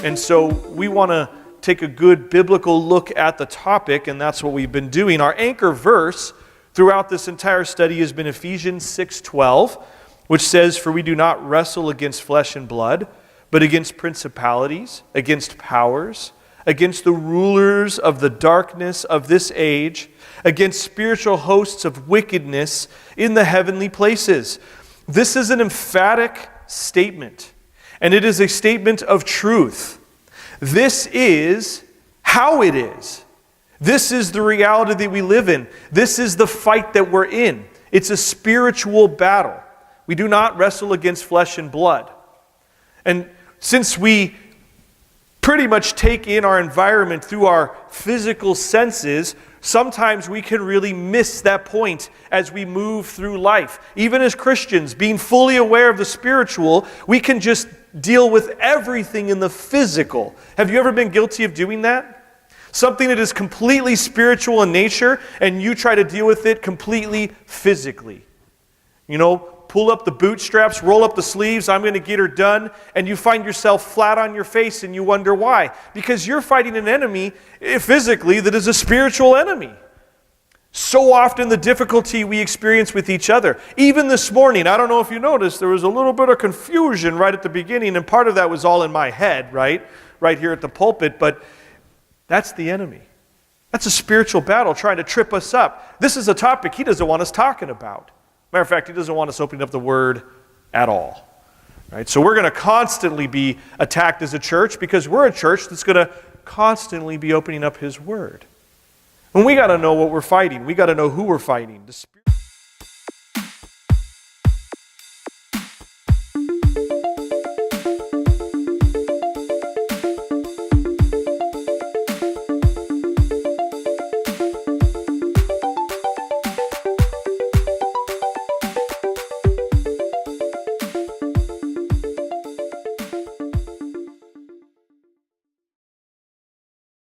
And so we want to take a good biblical look at the topic, and that's what we've been doing. Our anchor verse throughout this entire study has been Ephesians 6:12, which says, "For we do not wrestle against flesh and blood, but against principalities, against powers, against the rulers of the darkness of this age, against spiritual hosts of wickedness in the heavenly places." This is an emphatic statement, and it is a statement of truth. This is how it is. This is the reality that we live in. This is the fight that we're in. It's a spiritual battle. We do not wrestle against flesh and blood. And since we pretty much take in our environment through our physical senses, sometimes we can really miss that point as we move through life. Even as Christians, being fully aware of the spiritual, we can just deal with everything in the physical. Have you ever been guilty of doing that? Something that is completely spiritual in nature, and you try to deal with it completely physically. You know, pull up the bootstraps, roll up the sleeves, I'm going to get her done, and you find yourself flat on your face and you wonder why. Because you're fighting an enemy physically that is a spiritual enemy. So often the difficulty we experience with each other. Even this morning, I don't know if you noticed, there was a little bit of confusion right at the beginning, and part of that was all in my head, right here at the pulpit, but that's the enemy. That's a spiritual battle trying to trip us up. This is a topic he doesn't want us talking about. Matter of fact, he doesn't want us opening up the Word at all. Right? So we're going to constantly be attacked as a church because we're a church that's going to constantly be opening up His Word. And we got to know what we're fighting. We got to know who we're fighting.